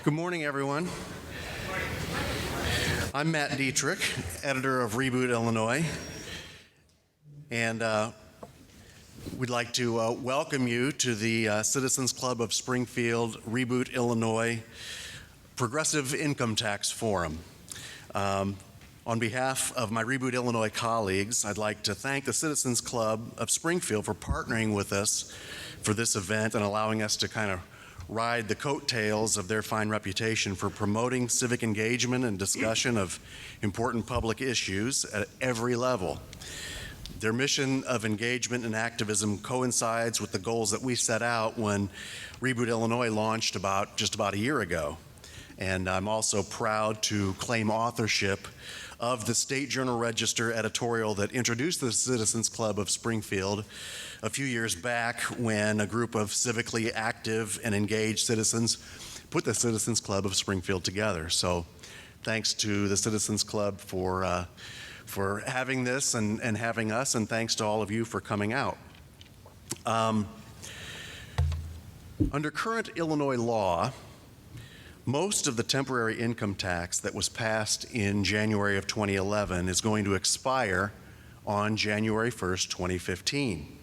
Good morning, everyone. I'm Matt Dietrich, editor of Reboot Illinois, and we'd like to welcome you to the Citizens Club of Springfield Reboot Illinois Progressive Income Tax Forum. On behalf of my Reboot Illinois colleagues, I'd like to thank the Citizens Club of Springfield for partnering with us for this event and allowing us to kind of ride the coattails of their fine reputation for promoting civic engagement and discussion of important public issues at every level. Their mission of engagement and activism coincides with the goals that we set out when Reboot Illinois launched just about a year ago. And I'm also proud to claim authorship of the State Journal-Register editorial that introduced the Citizens Club of Springfield a few years back when a group of civically active and engaged citizens put the Citizens Club of Springfield together. So thanks to the Citizens Club for having this and having us, and thanks to all of you for coming out. Under current Illinois law, most of the temporary income tax that was passed in January of 2011 is going to expire on January 1st, 2015.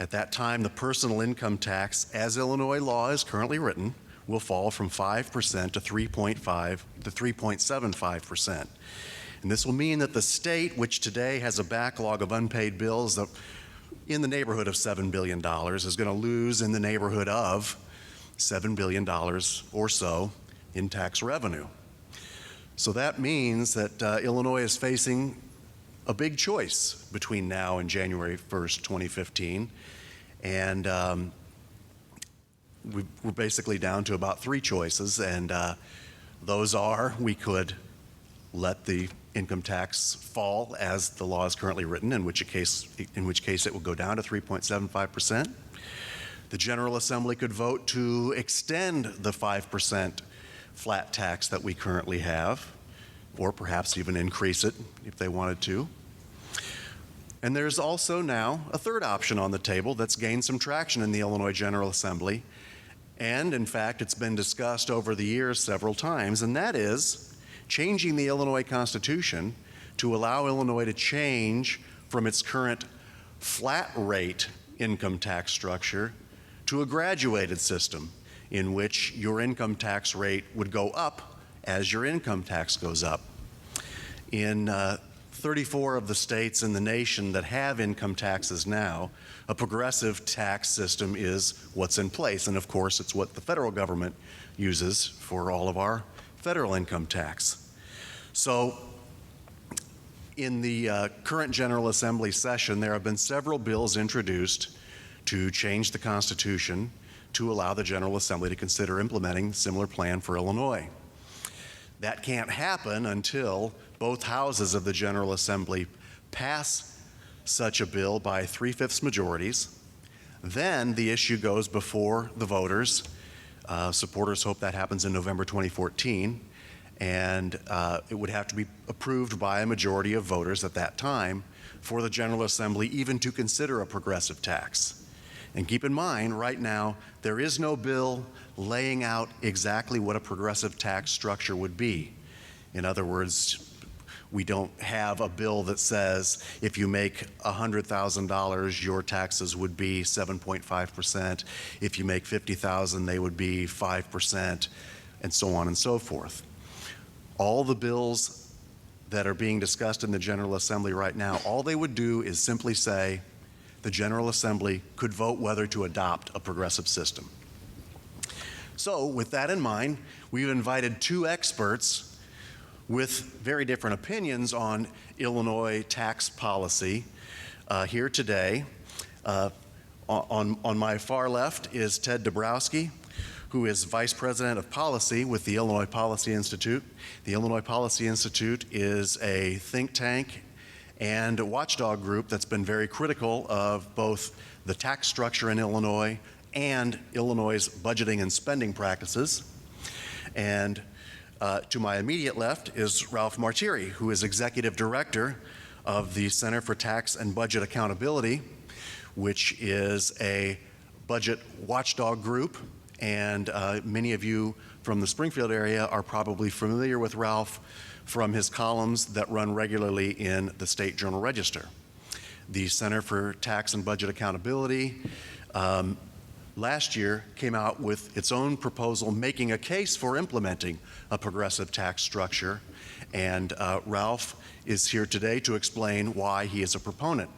At that time, the personal income tax, as Illinois law is currently written, will fall from 5% to 3.75%. And this will mean that the state, which today has a backlog of unpaid bills in the neighborhood of $7 billion, is going to lose in the neighborhood of $7 billion or so in tax revenue. So that means that Illinois is facing a big choice between now and January 1st, 2015. And we're basically down to about three choices. And those are, we could let the income tax fall as the law is currently written, in which case it will go down to 3.75%. The General Assembly could vote to extend the 5% flat tax that we currently have, or perhaps even increase it if they wanted to. And there's also now a third option on the table that's gained some traction in the Illinois General Assembly. And in fact, it's been discussed over the years several times, and that is changing the Illinois Constitution to allow Illinois to change from its current flat rate income tax structure to a graduated system in which your income tax rate would go up as your income tax goes up. In 34 of the states in the nation that have income taxes now, a progressive tax system is what's in place. And of course, it's what the federal government uses for all of our federal income tax. So in the current General Assembly session, there have been several bills introduced to change the Constitution to allow the General Assembly to consider implementing a similar plan for Illinois. That can't happen until both houses of the General Assembly pass such a bill by 3/5 majorities. Then the issue goes before the voters. Supporters hope that happens in November 2014, and it would have to be approved by a majority of voters at that time for the General Assembly even to consider a progressive tax. And keep in mind, right now, there is no bill laying out exactly what a progressive tax structure would be. In other words, we don't have a bill that says if you make $100,000, your taxes would be 7.5%. If you make $50,000, they would be 5%, and so on and so forth. All the bills that are being discussed in the General Assembly right now, all they would do is simply say, the General Assembly could vote whether to adopt a progressive system. So with that in mind, we've invited two experts with very different opinions on Illinois tax policy here today. On my far left is Ted Dabrowski, who is Vice President of Policy with the Illinois Policy Institute. The Illinois Policy Institute is a think tank and a watchdog group that's been very critical of both the tax structure in Illinois and Illinois' budgeting and spending practices. And to my immediate left is Ralph Martire, who is Executive Director of the Center for Tax and Budget Accountability, which is a budget watchdog group and many of you from the Springfield area are probably familiar with Ralph from his columns that run regularly in the State Journal Register. The Center for Tax and Budget Accountability last year came out with its own proposal making a case for implementing a progressive tax structure, and Ralph is here today to explain why he is a proponent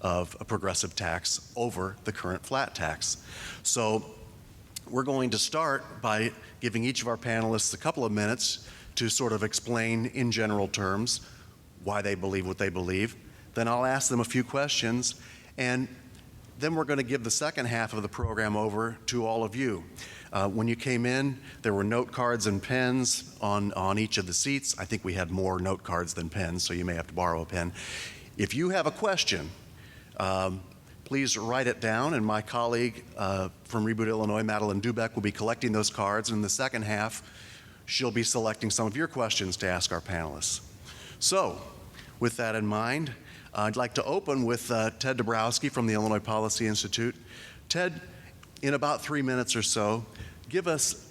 of a progressive tax over the current flat tax. So we're going to start by giving each of our panelists a couple of minutes to sort of explain in general terms why they believe what they believe. Then I'll ask them a few questions, and then we're going to give the second half of the program over to all of you. When you came in, there were note cards and pens on each of the seats. I think we had more note cards than pens, so you may have to borrow a pen. If you have a question, please write it down, and my colleague from Reboot Illinois, Madeline Dubeck, will be collecting those cards. And in the second half, she'll be selecting some of your questions to ask our panelists. So, with that in mind, I'd like to open with Ted Dabrowski from the Illinois Policy Institute. Ted, in about 3 minutes or so, give us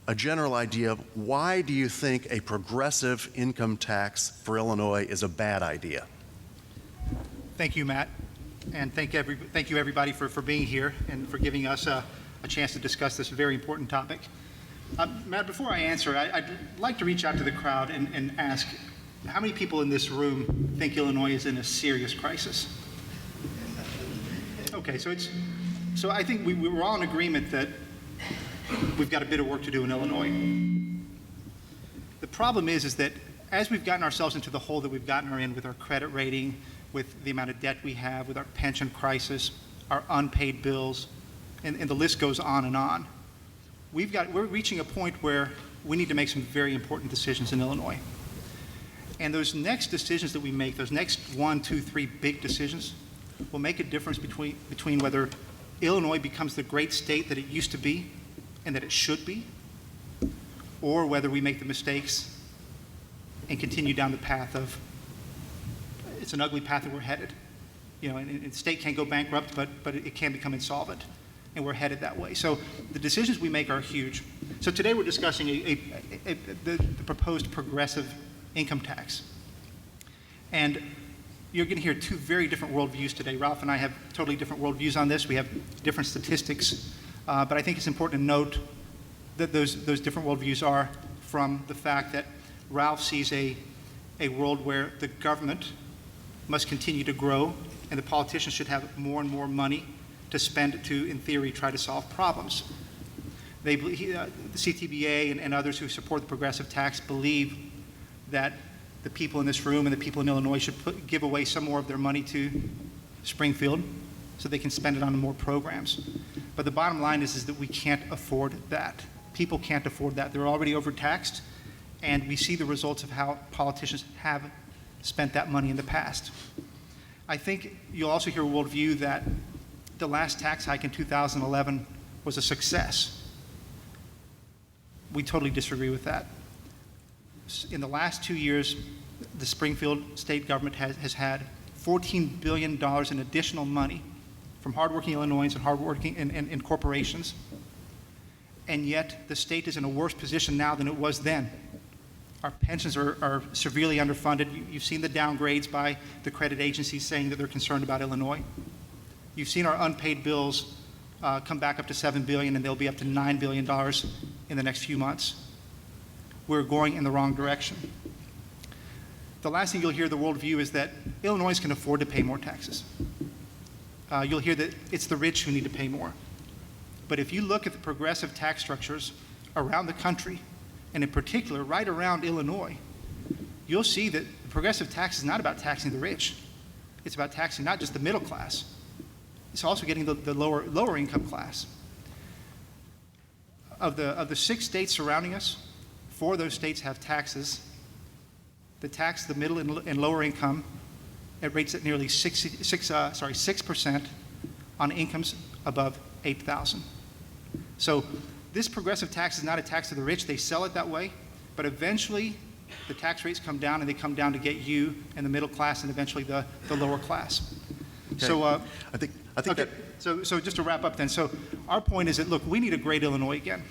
a general idea of why do you think a progressive income tax for Illinois is a bad idea? Thank you, Matt, and thank you everybody for being here and for giving us a chance to discuss this very important topic. Matt, before I answer, I'd like to reach out to the crowd and ask, how many people in this room think Illinois is in a serious crisis? Okay, so I think we were all in agreement that we've got a bit of work to do in Illinois. The problem is that as we've gotten ourselves into the hole that we've gotten in with our credit rating, with the amount of debt we have, with our pension crisis, our unpaid bills, and the list goes on and on, we're reaching a point where we need to make some very important decisions in Illinois. And those next decisions that we make, those next 1, 2, 3 big decisions, will make a difference between whether Illinois becomes the great state that it used to be and that it should be, or whether we make the mistakes and continue down the path of, it's an ugly path that we're headed. You know, and the state can't go bankrupt, but it can become insolvent, and we're headed that way. So the decisions we make are huge. So today we're discussing the proposed progressive income tax. And you're going to hear two very different worldviews today. Ralph and I have totally different worldviews on this. We have different statistics, but I think it's important to note that those different worldviews are from the fact that Ralph sees a world where the government must continue to grow and the politicians should have more and more money to spend to, in theory, try to solve problems. The CTBA and others who support the progressive tax believe that the people in this room and the people in Illinois should give away some more of their money to Springfield so they can spend it on more programs. But the bottom line is that we can't afford that. People can't afford that. They're already overtaxed, and we see the results of how politicians have spent that money in the past. I think you'll also hear a worldview that the last tax hike in 2011 was a success. We totally disagree with that. In the last 2 years, the Springfield state government has had $14 billion in additional money from hardworking Illinoisans and hardworking and corporations, and yet the state is in a worse position now than it was then. Our pensions are severely underfunded. You've seen the downgrades by the credit agencies saying that they're concerned about Illinois. You've seen our unpaid bills come back up to $7 billion, and they'll be up to $9 billion in the next few months. We're going in the wrong direction. The last thing you'll hear the worldview is that Illinois can afford to pay more taxes. You'll hear that it's the rich who need to pay more. But if you look at the progressive tax structures around the country, and in particular right around Illinois, you'll see that the progressive tax is not about taxing the rich. It's about taxing not just the middle class. It's also getting the lower income class. Of the 6 states surrounding us, 4 of those states have taxes that tax the middle and lower income at rates at nearly 6% on incomes above $8,000. So this progressive tax is not a tax to the rich. They sell it that way, but eventually the tax rates come down, and they come down to get you and the middle class and eventually the lower class. So, I think okay, that, so just to wrap up then, so our point is that, look, we need a great Illinois again,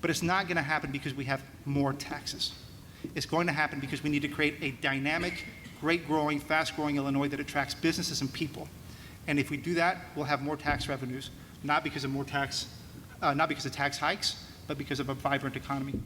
but it's not going to happen because we have more taxes. It's going to happen because we need to create a dynamic, great growing, fast growing Illinois that attracts businesses and people. And if we do that, we'll have more tax revenues, not because of tax hikes, but because of a vibrant economy.